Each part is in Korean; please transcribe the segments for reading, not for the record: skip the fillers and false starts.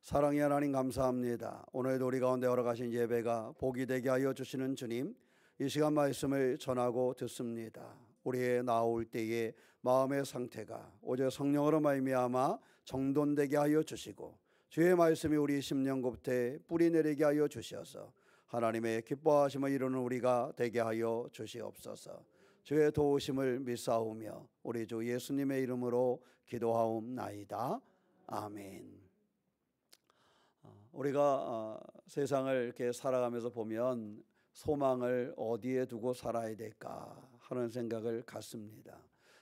사랑의 하나님 감사합니다. 오늘도 우리 가운데 허락하신 예배가 복이 되게 하여 주시는 주님, 이 시간 말씀을 전하고 듣습니다. 우리의 나올 때의 마음의 상태가 오직 성령으로 말미암아 정돈되게 하여 주시고, 주의 말씀이 우리 심령 곱태 뿌리 내리게 하여 주셔서 하나님의 기뻐하심을 이루는 우리가 되게 하여 주시옵소서. 주의 도우심을 믿사오며 우리 주 예수님의 이름으로 기도하옵나이다. 아멘. 우리가 세상을 이렇게 살아가면서 보면 소망을 어디에 두고 살아야 될까 하는 생각을 갖습니다.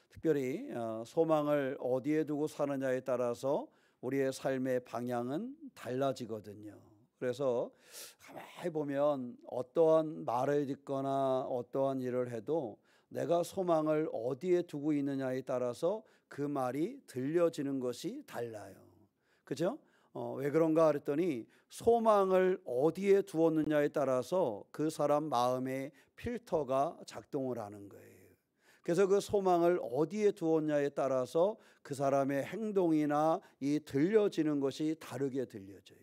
특별히 소망을 어디에 두고 사느냐에 따라서 우리의 삶의 방향은 달라지거든요. 그래서 가만히 보면 어떠한 말을 듣거나 어떠한 일을 해도 내가 소망을 어디에 두고 있느냐에 따라서 그 말이 들려지는 것이 달라요. 그죠? 왜 그런가 그랬더니 소망을 어디에 두었느냐에 따라서 그 사람 마음의 필터가 작동을 하는 거예요. 그래서 그 소망을 어디에 두었냐에 따라서 그 사람의 행동이나 이 들려지는 것이 다르게 들려져요.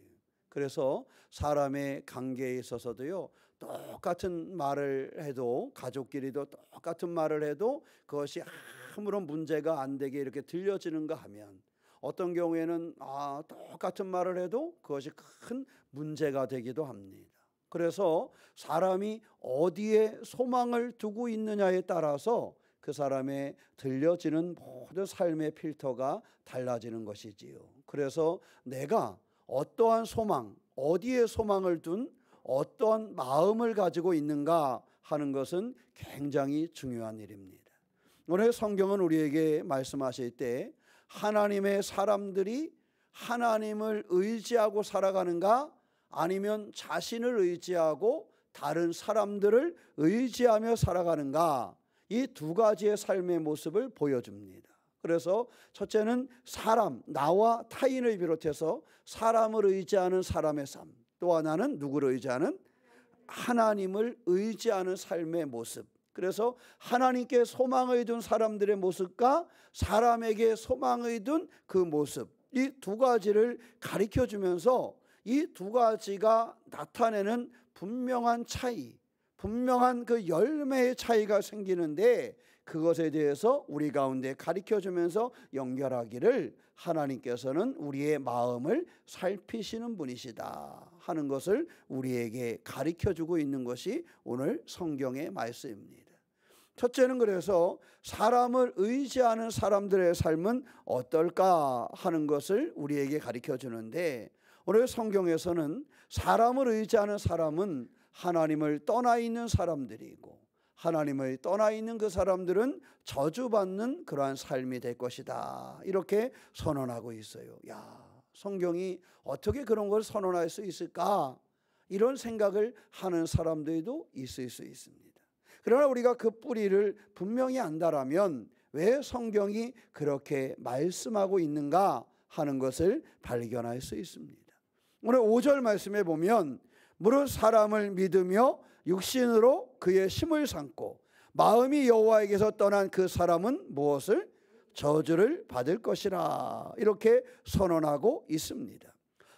그래서 사람의 관계에 있어서도요, 똑같은 말을 해도, 가족끼리도 똑같은 말을 해도 그것이 아무런 문제가 안 되게 이렇게 들려지는가 하면, 어떤 경우에는 똑같은 말을 해도 그것이 큰 문제가 되기도 합니다. 그래서 사람이 어디에 소망을 두고 있느냐에 따라서 그 사람의 들려지는 모든 삶의 필터가 달라지는 것이지요. 그래서 내가 어떠한 소망, 어디에 소망을 둔 어떠한 마음을 가지고 있는가 하는 것은 굉장히 중요한 일입니다. 오늘 성경은 우리에게 말씀하실 때 하나님의 사람들이 하나님을 의지하고 살아가는가, 아니면 자신을 의지하고 다른 사람들을 의지하며 살아가는가, 이 두 가지의 삶의 모습을 보여줍니다. 그래서 첫째는 사람, 나와 타인을 비롯해서 사람을 의지하는 사람의 삶, 또 하나는 누구를 의지하는? 하나님을 의지하는 삶의 모습. 그래서 하나님께 소망을 둔 사람들의 모습과 사람에게 소망을 둔 그 모습, 이 두 가지를 가르쳐 주면서 이 두 가지가 나타내는 분명한 차이, 분명한 그 열매의 차이가 생기는데, 그것에 대해서 우리 가운데 가르쳐 주면서 연결하기를 하나님께서는 우리의 마음을 살피시는 분이시다 하는 것을 우리에게 가르쳐 주고 있는 것이 오늘 성경의 말씀입니다. 첫째는 그래서 사람을 의지하는 사람들의 삶은 어떨까 하는 것을 우리에게 가르쳐 주는데, 오늘 성경에서는 사람을 의지하는 사람은 하나님을 떠나 있는 사람들이고, 하나님을 떠나 있는 그 사람들은 저주받는 그러한 삶이 될 것이다, 이렇게 선언하고 있어요. 성경이 어떻게 그런 걸 선언할 수 있을까? 이런 생각을 하는 사람들도 있을 수 있습니다. 그러나 우리가 그 뿌리를 분명히 안다라면 왜 성경이 그렇게 말씀하고 있는가 하는 것을 발견할 수 있습니다. 오늘 5절 말씀에 보면, 무릇 사람을 믿으며 육신으로 그의 힘을 삼고 마음이 여호와에게서 떠난 그 사람은 무엇을? 저주를 받을 것이라, 이렇게 선언하고 있습니다.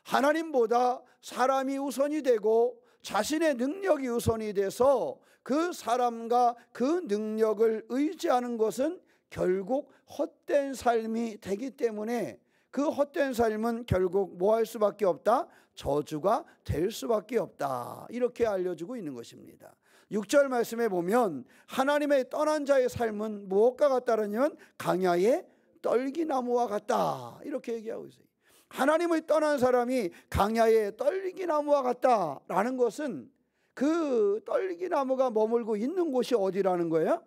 하나님보다 사람이 우선이 되고 자신의 능력이 우선이 돼서 그 사람과 그 능력을 의지하는 것은 결국 헛된 삶이 되기 때문에, 그 헛된 삶은 결국 뭐 할 수밖에 없다? 저주가 될 수밖에 없다, 이렇게 알려주고 있는 것입니다. 6절 말씀에 보면 하나님의 떠난 자의 삶은 무엇과 같다냐면 강야의 떨기나무와 같다, 이렇게 얘기하고 있어요. 하나님을 떠난 사람이 강야의 떨기나무와 같다라는 것은 그 떨기나무가 머물고 있는 곳이 어디라는 거예요?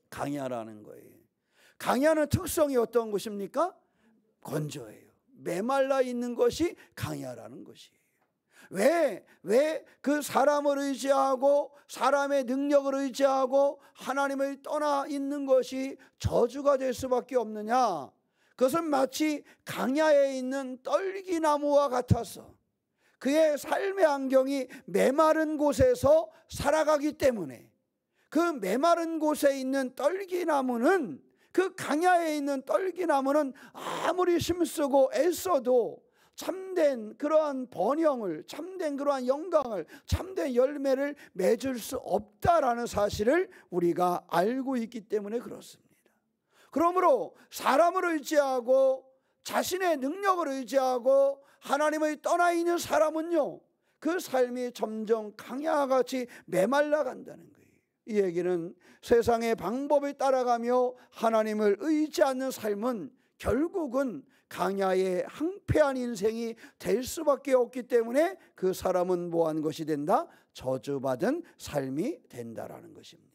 강야라는 거예요. 강야는 특성이 어떤 곳입니까? 건조해요. 메말라 있는 것이 강야라는 것이에요. 왜 그 사람을 의지하고 사람의 능력을 의지하고 하나님을 떠나 있는 것이 저주가 될 수밖에 없느냐? 그것은 마치 강야에 있는 떨기나무와 같아서 그의 삶의 안경이 메마른 곳에서 살아가기 때문에, 그 메마른 곳에 있는 떨기나무는, 그 강야에 있는 떨기나무는 아무리 힘쓰고 애써도 참된 그러한 번영을, 참된 그러한 영광을, 참된 열매를 맺을 수 없다라는 사실을 우리가 알고 있기 때문에 그렇습니다. 그러므로 사람을 의지하고 자신의 능력을 의지하고 하나님을 떠나 있는 사람은요, 그 삶이 점점 강야와 같이 메말라 간다는 거예요. 이 얘기는 세상의 방법을 따라가며 하나님을 의지 않는 삶은 결국은 강야의 항폐한 인생이 될 수밖에 없기 때문에 그 사람은 뭐한 것이 된다? 저주받은 삶이 된다라는 것입니다.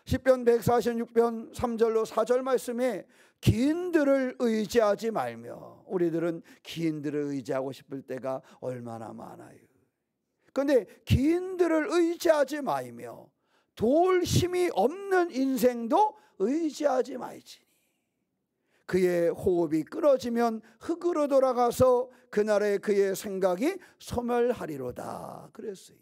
시편 146편 3절로 4절 말씀에 기인들을 의지하지 말며, 우리들은 기인들을 의지하고 싶을 때가 얼마나 많아요. 그런데 기인들을 의지하지 말며 도울 힘이 없는 인생도 의지하지 말지니 그의 호흡이 끊어지면 흙으로 돌아가서 그날에 그의 생각이 소멸하리로다 그랬어요.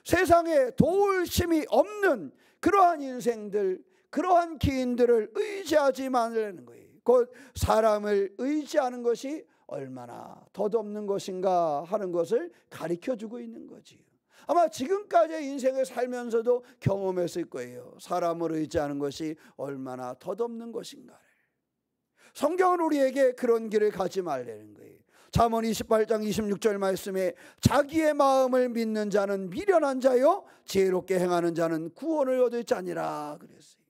세상에 도울 힘이 없는 그러한 인생들, 그러한 기인들을 의지하지 말라는 거예요. 곧 사람을 의지하는 것이 얼마나 덧없는 것인가 하는 것을 가르쳐주고 있는 거지요. 아마 지금까지의 인생을 살면서도 경험했을 거예요. 사람을 의지하는 것이 얼마나 덧없는 것인가를. 성경은 우리에게 그런 길을 가지 말라는 거예요. 잠언 28장 26절 말씀에 자기의 마음을 믿는 자는 미련한 자요 지혜롭게 행하는 자는 구원을 얻을 자니라 그랬어요.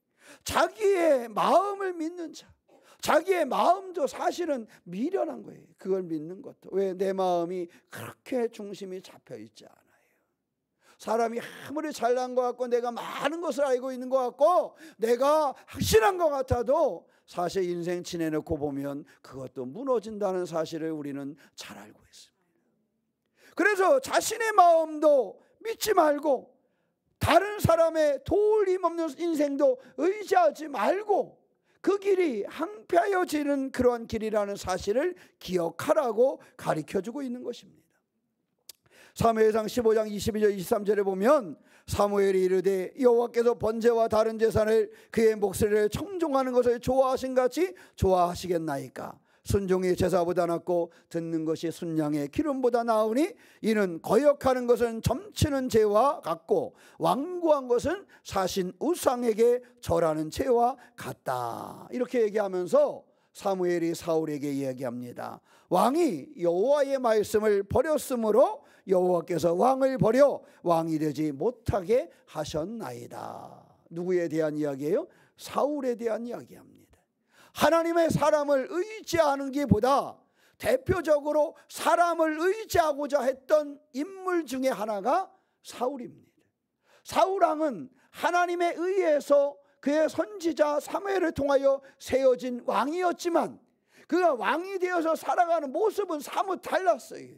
자기의 마음을 믿는 자, 자기의 마음도 사실은 미련한 거예요. 그걸 믿는 것도. 왜? 내 마음이 그렇게 중심이 잡혀 있지 않아요. 사람이 아무리 잘난 것 같고 내가 많은 것을 알고 있는 것 같고 내가 확실한 것 같아도 사실 인생 지내놓고 보면 그것도 무너진다는 사실을 우리는 잘 알고 있습니다. 그래서 자신의 마음도 믿지 말고 다른 사람의 도울 힘 없는 인생도 의지하지 말고 그 길이 항폐하여지는 그런 길이라는 사실을 기억하라고 가르쳐주고 있는 것입니다. 사무엘상 15장 22절 23절에 보면 사무엘이 이르되 여호와께서 번제와 다른 제사를 그의 목소리를 청종하는 것을 좋아하신 같이 좋아하시겠나이까. 순종이 제사보다 낫고 듣는 것이 순양의 기름보다 나으니 이는 거역하는 것은 점치는 죄와 같고 완고한 것은 사신 우상에게 절하는 죄와 같다. 이렇게 얘기하면서 사무엘이 사울에게 이야기합니다. 왕이 여호와의 말씀을 버렸으므로 여호와께서 왕을 버려 왕이 되지 못하게 하셨나이다. 누구에 대한 이야기예요? 사울에 대한 이야기합니다. 하나님의 사람을 의지하는 것보다 대표적으로 사람을 의지하고자 했던 인물 중에 하나가 사울입니다. 사울왕은 하나님에 의해서 그의 선지자 사무엘을 통하여 세워진 왕이었지만 그가 왕이 되어서 살아가는 모습은 사뭇 달랐어요.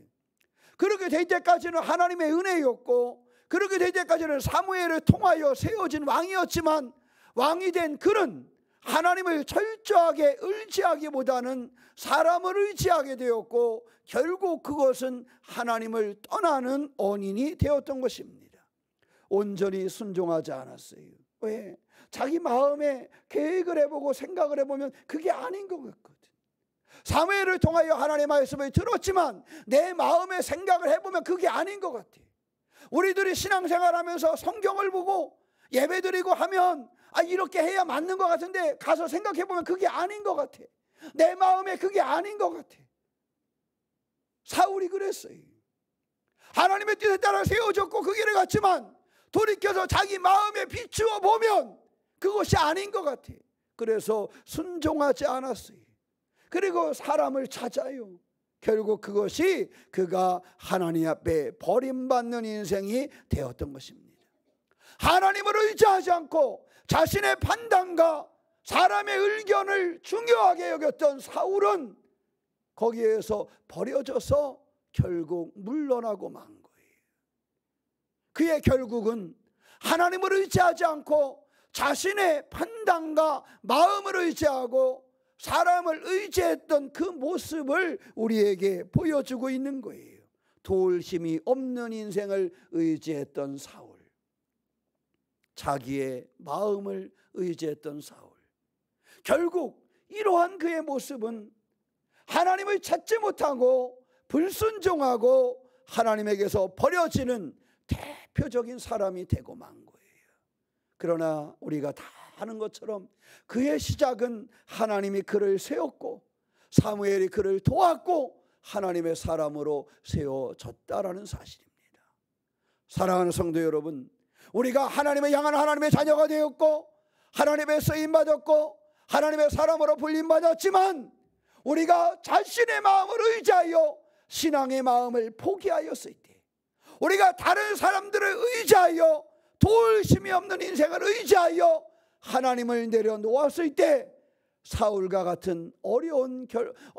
그렇게 될 때까지는 하나님의 은혜였고 그렇게 될 때까지는 사무엘을 통하여 세워진 왕이었지만 왕이 된 그는 하나님을 철저하게 의지하기보다는 사람을 의지하게 되었고 결국 그것은 하나님을 떠나는 원인이 되었던 것입니다. 온전히 순종하지 않았어요. 왜? 자기 마음에 계획을 해보고 생각을 해보면 그게 아닌 것 같거든. 사무엘을 통하여 하나님의 말씀을 들었지만 내 마음의 생각을 해보면 그게 아닌 것 같아. 우리들이 신앙생활하면서 성경을 보고 예배드리고 하면 이렇게 해야 맞는 것 같은데 가서 생각해보면 그게 아닌 것 같아. 내 마음에 그게 아닌 것 같아. 사울이 그랬어요. 하나님의 뜻에 따라 세워졌고 그 길을 갔지만 돌이켜서 자기 마음에 비추어 보면 그것이 아닌 것 같아. 그래서 순종하지 않았어요. 그리고 사람을 찾아요. 결국 그것이 그가 하나님 앞에 버림받는 인생이 되었던 것입니다. 하나님을 의지하지 않고 자신의 판단과 사람의 의견을 중요하게 여겼던 사울은 거기에서 버려져서 결국 물러나고 만 거예요. 그의 결국은 하나님을 의지하지 않고 자신의 판단과 마음을 의지하고 사람을 의지했던 그 모습을 우리에게 보여주고 있는 거예요. 도울 힘이 없는 인생을 의지했던 사울, 자기의 마음을 의지했던 사울, 결국 이러한 그의 모습은 하나님을 찾지 못하고 불순종하고 하나님에게서 버려지는 대표적인 사람이 되고 만 거예요. 그러나 우리가 다 아는 것처럼 그의 시작은 하나님이 그를 세웠고 사무엘이 그를 도왔고 하나님의 사람으로 세워졌다라는 사실입니다. 사랑하는 성도 여러분, 우리가 하나님의 향한 하나님의 자녀가 되었고 하나님의 쓰임받았고 하나님의 사람으로 불림받았지만 우리가 자신의 마음을 의지하여 신앙의 마음을 포기하였을 때, 우리가 다른 사람들을 의지하여 도울심이 없는 인생을 의지하여 하나님을 내려놓았을 때 사울과 같은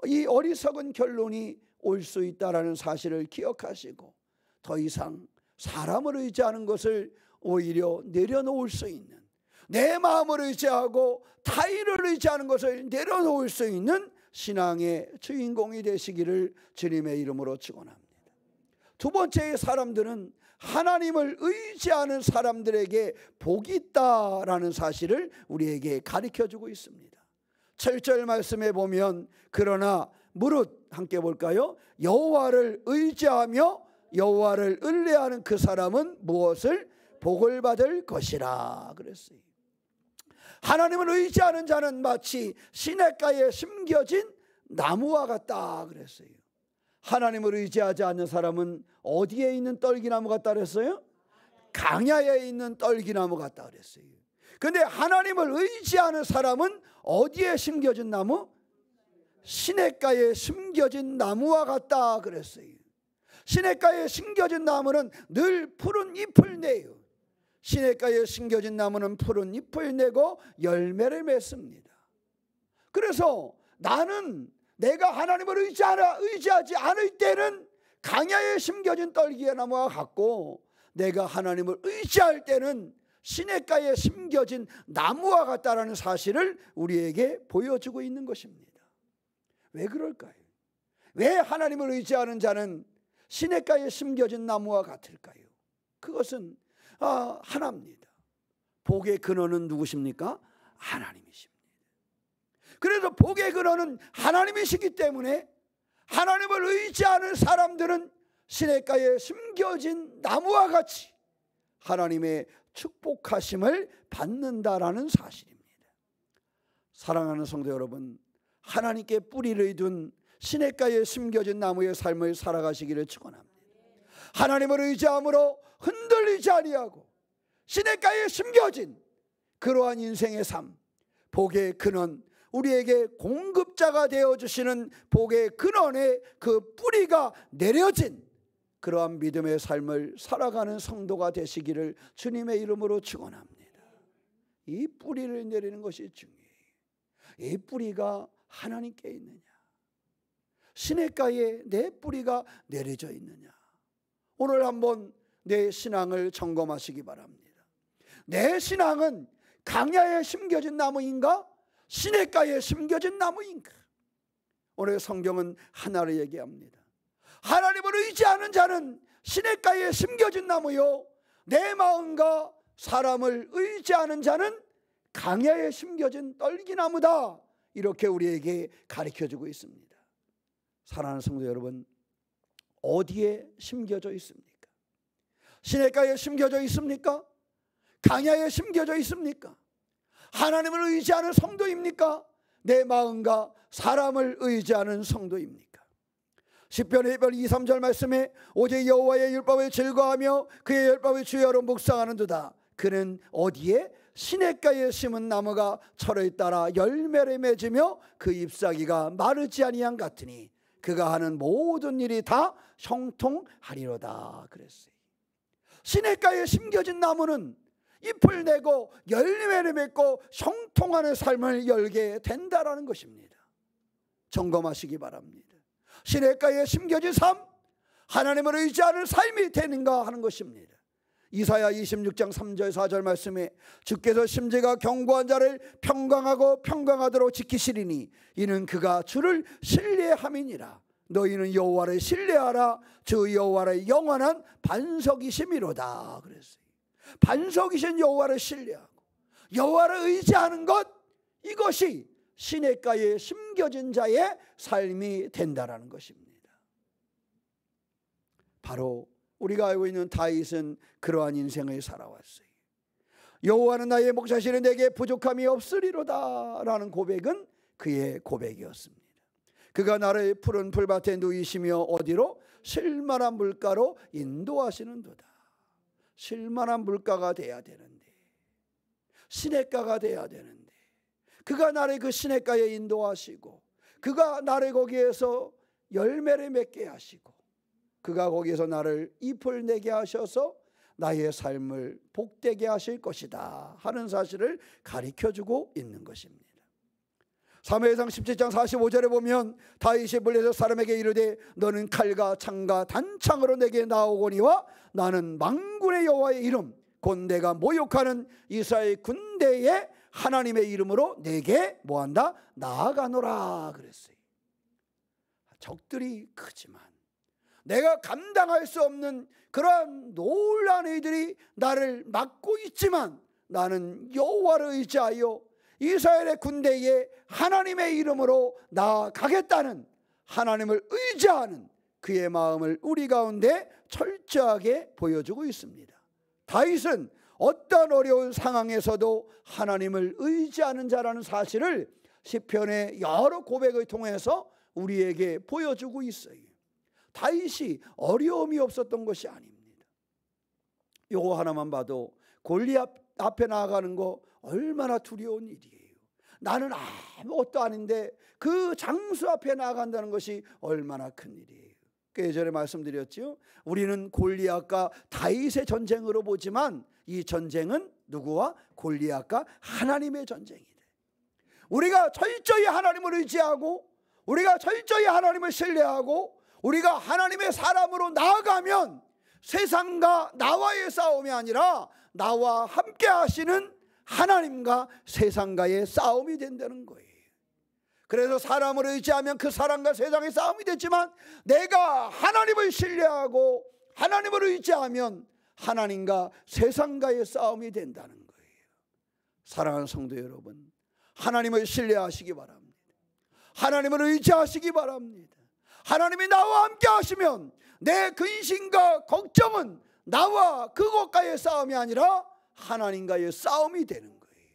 이 어리석은 결론이 올 수 있다는 사실을 기억하시고 더 이상 사람을 의지하는 것을 오히려 내려놓을 수 있는, 내 마음을 의지하고 타인을 의지하는 것을 내려놓을 수 있는 신앙의 주인공이 되시기를 주님의 이름으로 축원합니다. 두 번째, 사람들은 하나님을 의지하는 사람들에게 복이 있다라는 사실을 우리에게 가르쳐주고 있습니다. 7절 말씀에 보면 그러나 무릇, 함께 볼까요? 여호와를 의지하며 여호와를 의뢰하는 그 사람은 무엇을? 복을 받을 것이라 그랬어요. 하나님을 의지하는 자는 마치 시냇가에 심겨진 나무와 같다 그랬어요. 하나님을 의지하지 않는 사람은 어디에 있는 떨기나무 같다 그랬어요? 강야에 있는 떨기나무 같다 그랬어요. 근데 하나님을 의지하는 사람은 어디에 심겨진 나무? 시냇가에 심겨진 나무와 같다 그랬어요. 시냇가에 심겨진 나무는 늘 푸른 잎을 내요. 시냇가에 심겨진 나무는 푸른 잎을 내고 열매를 맺습니다. 그래서 나는 내가 하나님을 의지하지 않을 때는 강야에 심겨진 떨기의 나무와 같고, 내가 하나님을 의지할 때는 시냇가에 심겨진 나무와 같다라는 사실을 우리에게 보여주고 있는 것입니다. 왜 그럴까요? 왜 하나님을 의지하는 자는 시냇가에 심겨진 나무와 같을까요? 그것은 하나입니다. 복의 근원은 누구십니까? 하나님이십니다. 그래서 복의 근원은 하나님이시기 때문에 하나님을 의지하는 사람들은 시냇가에 심겨진 나무와 같이 하나님의 축복하심을 받는다라는 사실입니다. 사랑하는 성도 여러분, 하나님께 뿌리를 둔 시냇가에 심겨진 나무의 삶을 살아가시기를 축원합니다. 하나님을 의지함으로 흔들리지 아니하고 시냇가에 심겨진 그러한 인생의 삶, 복의 근원, 우리에게 공급자가 되어주시는 복의 근원에 그 뿌리가 내려진 그러한 믿음의 삶을 살아가는 성도가 되시기를 주님의 이름으로 축원합니다. 이 뿌리를 내리는 것이 중요해요. 이 뿌리가 하나님께 있느냐, 시냇가에 내 뿌리가 내려져 있느냐. 오늘 한번 내 신앙을 점검하시기 바랍니다. 내 신앙은 강야에 심겨진 나무인가? 시냇가에 심겨진 나무인가? 오늘 성경은 하나를 얘기합니다. 하나님을 의지하는 자는 시냇가에 심겨진 나무요, 내 마음과 사람을 의지하는 자는 강야에 심겨진 떨기나무다. 이렇게 우리에게 가르쳐주고 있습니다. 사랑하는 성도 여러분, 어디에 심겨져 있습니까? 시냇가에 심겨져 있습니까? 강야에 심겨져 있습니까? 하나님을 의지하는 성도입니까? 내 마음과 사람을 의지하는 성도입니까? 시편 1편 2, 3절 말씀에 오직 여호와의 율법을 즐거워하며 그의 율법을 주야로 묵상하는도다. 그는 어디에? 시냇가에 심은 나무가 철을 따라 열매를 맺으며 그 잎사귀가 마르지 아니한 같으니 그가 하는 모든 일이 다 형통하리로다 그랬어요. 시냇가에 심겨진 나무는 잎을 내고 열매를 맺고 형통하는 삶을 열게 된다라는 것입니다. 점검하시기 바랍니다. 시냇가에 심겨진 삶, 하나님을 의지하는 삶이 되는가 하는 것입니다. 이사야 26장 3절 4절 말씀에 주께서 심지가 견고한 자를 평강하고 평강하도록 지키시리니 이는 그가 주를 신뢰함이니라. 너희는 여호와를 신뢰하라. 주 여호와의 영원한 반석이심이로다 그랬어요. 반석이신 여호와를 신뢰하고 여호와를 의지하는 것, 이것이 시냇가에 심겨진 자의 삶이 된다라는 것입니다. 바로 우리가 알고 있는 다윗은 그러한 인생을 살아왔어요. 여호와는 나의 목자시니 내게 부족함이 없으리로다 라는 고백은 그의 고백이었습니다. 그가 나를 푸른 풀밭에 누이시며 어디로? 쉴만한 물가로 인도하시는도다. 쉴만한 물가가 돼야 되는데, 시냇가가 돼야 되는데, 그가 나를 그 시냇가에 인도하시고, 그가 나를 거기에서 열매를 맺게 하시고, 그가 거기에서 나를 잎을 내게 하셔서 나의 삶을 복되게 하실 것이다 하는 사실을 가르쳐주고 있는 것입니다. 사무엘상 17장 45절에 보면 다윗이 블레셋 사람에게 이르되 너는 칼과 창과 단창으로 내게 나오거니와 나는 만군의 여호와의 이름 곧 내가 모욕하는 이스라엘 군대의 하나님의 이름으로 내게 뭐한다? 나아가노라 그랬어요. 적들이 크지만 내가 감당할 수 없는 그러한 놀라운 일들이 나를 막고 있지만 나는 여호와를 의지하여 이스라엘의 군대에 하나님의 이름으로 나아가겠다는 하나님을 의지하는 그의 마음을 우리 가운데 철저하게 보여주고 있습니다. 다윗은 어떤 어려운 상황에서도 하나님을 의지하는 자라는 사실을 시편의 여러 고백을 통해서 우리에게 보여주고 있어요. 다윗이 어려움이 없었던 것이 아닙니다. 요거 하나만 봐도 골리앗 앞에 나아가는 거 얼마나 두려운 일이에요. 나는 아무것도 아닌데 그 장수 앞에 나아간다는 것이 얼마나 큰 일이에요. 예전에 말씀드렸죠. 우리는 골리앗과 다윗의 전쟁으로 보지만 이 전쟁은 누구와? 골리앗과 하나님의 전쟁이다. 우리가 철저히 하나님을 의지하고 우리가 철저히 하나님을 신뢰하고 우리가 하나님의 사람으로 나아가면 세상과 나와의 싸움이 아니라 나와 함께 하시는 하나님과 세상과의 싸움이 된다는 거예요. 그래서 사람을 의지하면 그 사람과 세상의 싸움이 됐지만 내가 하나님을 신뢰하고 하나님을 의지하면 하나님과 세상과의 싸움이 된다는 거예요. 사랑하는 성도 여러분, 하나님을 신뢰하시기 바랍니다. 하나님을 의지하시기 바랍니다. 하나님이 나와 함께 하시면 내 근심과 걱정은 나와 그것과의 싸움이 아니라 하나님과의 싸움이 되는 거예요.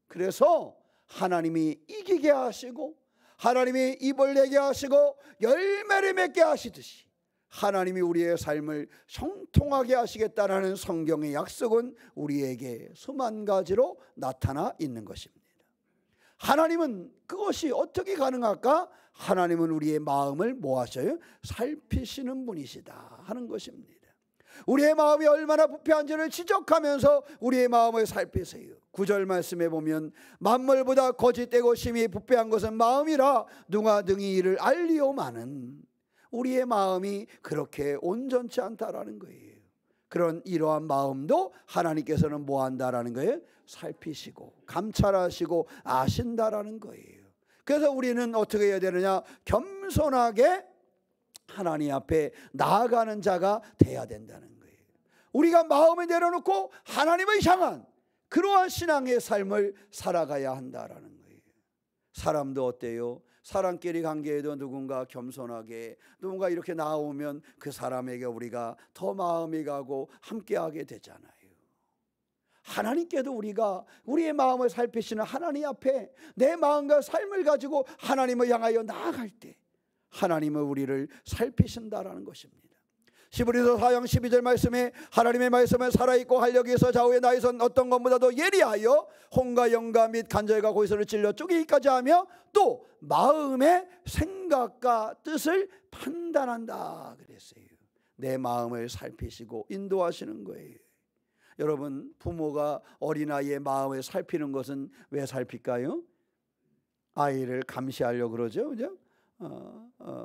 그래서 하나님이 이기게 하시고 하나님이 입을 내게 하시고 열매를 맺게 하시듯이 하나님이 우리의 삶을 형통하게 하시겠다라는 성경의 약속은 우리에게 수만 가지로 나타나 있는 것입니다. 하나님은 그것이 어떻게 가능할까? 하나님은 우리의 마음을 뭐 하셔요? 살피시는 분이시다 하는 것입니다. 우리의 마음이 얼마나 부패한지를 지적하면서 우리의 마음을 살피세요. 9절 말씀에 보면 만물보다 거짓되고 심히 부패한 것은 마음이라 누가 능히 이를 알리오마는 우리의 마음이 그렇게 온전치 않다라는 거예요. 그런 이러한 마음도 하나님께서는 뭐 한다라는 거예요? 살피시고 감찰하시고 아신다라는 거예요. 그래서 우리는 어떻게 해야 되느냐? 겸손하게 하나님 앞에 나아가는 자가 돼야 된다는 거예요. 우리가 마음을 내려놓고 하나님을 향한 그러한 신앙의 삶을 살아가야 한다라는 거예요. 사람도 어때요? 사람끼리 관계에도 누군가 겸손하게 누군가 이렇게 나오면 그 사람에게 우리가 더 마음이 가고 함께하게 되잖아요. 하나님께도 우리가 우리의 마음을 살피시는 하나님 앞에 내 마음과 삶을 가지고 하나님을 향하여 나아갈 때 하나님은 우리를 살피신다라는 것입니다. 히브리서 4장 12절 말씀에 하나님의 말씀은 살아있고 활력이 있어 좌우에 나에선 어떤 것보다도 예리하여 혼과 영과 및 간절과 고의선을 찔러 쪼개기까지 하며 또 마음의 생각과 뜻을 판단한다 그랬어요. 내 마음을 살피시고 인도하시는 거예요. 여러분, 부모가 어린아이의 마음을 살피는 것은 왜 살필까요? 아이를 감시하려고 그러죠, 그죠?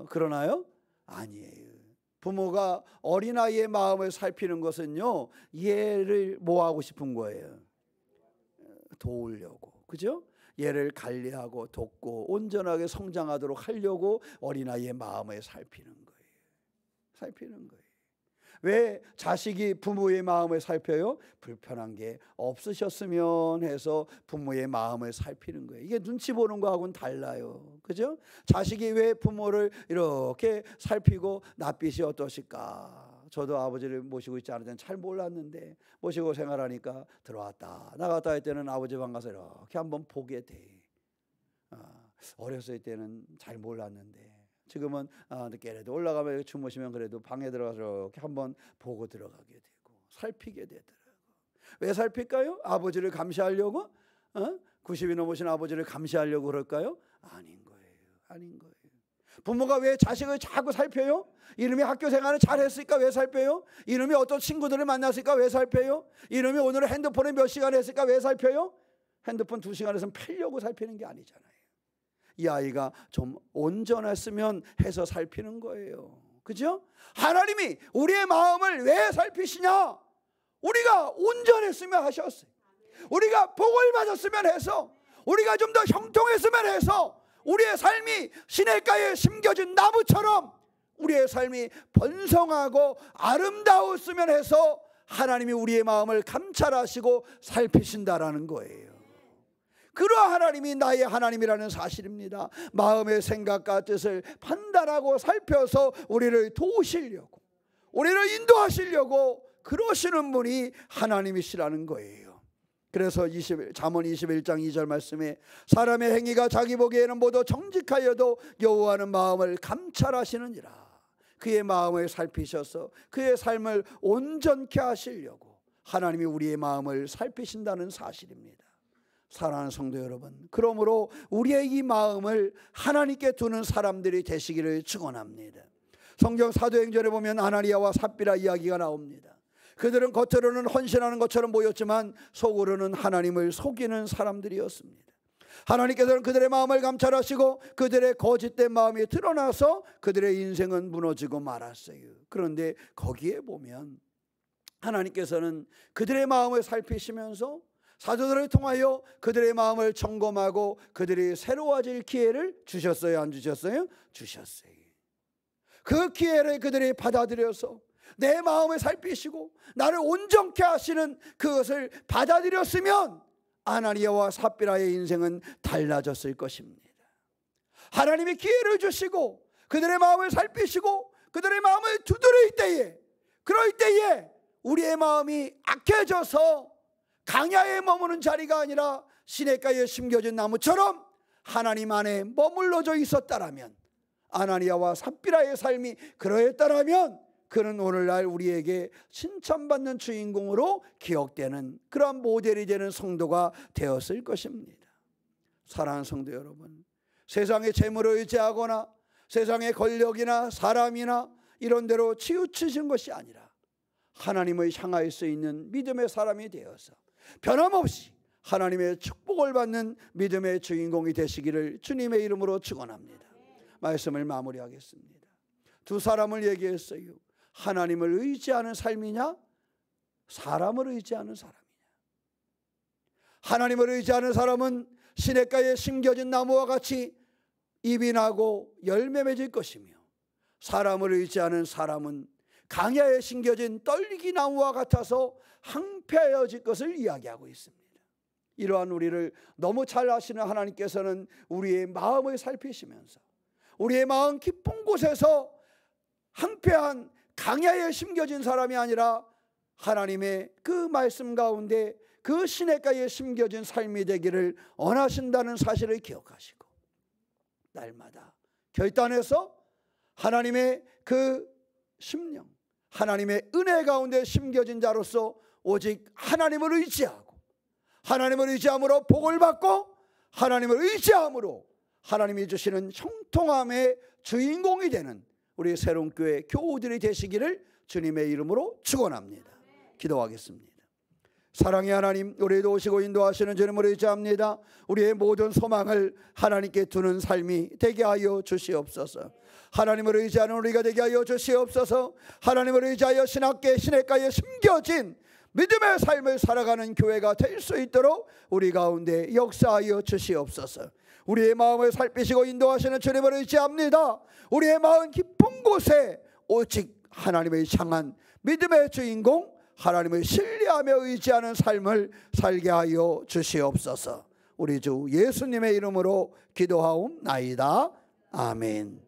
그러나요? 아니에요. 부모가 어린아이의 마음을 살피는 것은요, 얘를 뭐 하고 싶은 거예요? 도우려고, 그죠? 얘를 관리하고 돕고 온전하게 성장하도록 하려고 어린아이의 마음을 살피는 거예요. 살피는 거예요. 왜 자식이 부모의 마음을 살펴요? 불편한 게 없으셨으면 해서 부모의 마음을 살피는 거예요. 이게 눈치 보는 거하고는 달라요. 그죠? 자식이 왜 부모를 이렇게 살피고 낯빛이 어떠실까? 저도 아버지를 모시고 있지 않을 때는 잘 몰랐는데 모시고 생활하니까 들어왔다 나갔다 할 때는 아버지 방 가서 이렇게 한번 보게 돼. 어렸을 때는 잘 몰랐는데 지금은 늦게라도 올라가면 주무시면 그래도 방에 들어가서 이렇게 한번 보고 들어가게 되고 살피게 되더라고. 왜 살필까요? 아버지를 감시하려고? 90이 넘으신 아버지를 감시하려고 그럴까요? 아닌 거예요. 아닌 거예요. 부모가 왜 자식을 자꾸 살펴요? 이놈이 학교 생활을 잘했을까? 왜 살펴요? 이놈이 어떤 친구들을 만났을까? 왜 살펴요? 이놈이 오늘 핸드폰에 몇 시간 했을까? 왜 살펴요? 핸드폰 2시간에선 펴려고 살피는 게 아니잖아요. 이 아이가 좀 온전했으면 해서 살피는 거예요. 그죠? 하나님이 우리의 마음을 왜 살피시냐? 우리가 온전했으면 하셨어요. 우리가 복을 받았으면 해서, 우리가 좀 더 형통했으면 해서, 우리의 삶이 시냇가에 심겨진 나무처럼 우리의 삶이 번성하고 아름다웠으면 해서 하나님이 우리의 마음을 감찰하시고 살피신다라는 거예요. 그러한 하나님이 나의 하나님이라는 사실입니다. 마음의 생각과 뜻을 판단하고 살펴서 우리를 도우시려고, 우리를 인도하시려고 그러시는 분이 하나님이시라는 거예요. 그래서 잠언 21장 2절 말씀에 사람의 행위가 자기 보기에는 모두 정직하여도 여호와는 마음을 감찰하시느니라. 그의 마음을 살피셔서 그의 삶을 온전케 하시려고 하나님이 우리의 마음을 살피신다는 사실입니다. 사랑하는 성도 여러분, 그러므로 우리의 이 마음을 하나님께 두는 사람들이 되시기를 축원합니다. 성경 사도행전에 보면 아나니아와 삽비라 이야기가 나옵니다. 그들은 겉으로는 헌신하는 것처럼 보였지만 속으로는 하나님을 속이는 사람들이었습니다. 하나님께서는 그들의 마음을 감찰하시고 그들의 거짓된 마음이 드러나서 그들의 인생은 무너지고 말았어요. 그런데 거기에 보면 하나님께서는 그들의 마음을 살피시면서 사도들을 통하여 그들의 마음을 점검하고 그들이 새로워질 기회를 주셨어요? 안 주셨어요? 주셨어요. 그 기회를 그들이 받아들여서 내 마음을 살피시고 나를 온전케 하시는 그것을 받아들였으면 아나니아와 삽비라의 인생은 달라졌을 것입니다. 하나님이 기회를 주시고 그들의 마음을 살피시고 그들의 마음을 두드릴 때에, 그럴 때에 우리의 마음이 악해져서 강야에 머무는 자리가 아니라 시냇가에 심겨진 나무처럼 하나님 안에 머물러져 있었다라면, 아나니아와 삽비라의 삶이 그러했다라면 그는 오늘날 우리에게 칭찬받는 주인공으로 기억되는 그러한 모델이 되는 성도가 되었을 것입니다. 사랑하는 성도 여러분, 세상의 재물을 의지하거나 세상의 권력이나 사람이나 이런 데로 치우치신 것이 아니라 하나님을 향할 수 있는 믿음의 사람이 되어서 변함없이 하나님의 축복을 받는 믿음의 주인공이 되시기를 주님의 이름으로 축원합니다. 말씀을 마무리하겠습니다. 두 사람을 얘기했어요. 하나님을 의지하는 삶이냐, 사람을 의지하는 사람이냐. 하나님을 의지하는 사람은 시냇가에 심겨진 나무와 같이 잎이 나고 열매 맺을 것이며, 사람을 의지하는 사람은 강야에 심겨진 떨기 나무와 같아서 항폐해질 것을 이야기하고 있습니다. 이러한 우리를 너무 잘 아시는 하나님께서는 우리의 마음을 살피시면서 우리의 마음 깊은 곳에서 항폐한 강야에 심겨진 사람이 아니라 하나님의 그 말씀 가운데 그 시냇가에 심겨진 삶이 되기를 원하신다는 사실을 기억하시고 날마다 결단해서 하나님의 그 심령, 하나님의 은혜 가운데 심겨진 자로서 오직 하나님을 의지하고 하나님을 의지함으로 복을 받고 하나님을 의지함으로 하나님이 주시는 형통함의 주인공이 되는 우리 새로운 교회 교우들이 되시기를 주님의 이름으로 축원합니다. 기도하겠습니다. 사랑의 하나님, 우리도 오시고 인도하시는 주님을 의지합니다. 우리의 모든 소망을 하나님께 두는 삶이 되게 하여 주시옵소서. 하나님을 의지하는 우리가 되게 하여 주시옵소서. 하나님을 의지하여 시냇가에 심겨진 믿음의 삶을 살아가는 교회가 될 수 있도록 우리 가운데 역사하여 주시옵소서. 우리의 마음을 살피시고 인도하시는 주님을 의지합니다. 우리의 마음 깊은 곳에 오직 하나님을 향한 믿음의 주인공 하나님을 신뢰하며 의지하는 삶을 살게 하여 주시옵소서. 우리 주 예수님의 이름으로 기도하옵나이다. 아멘.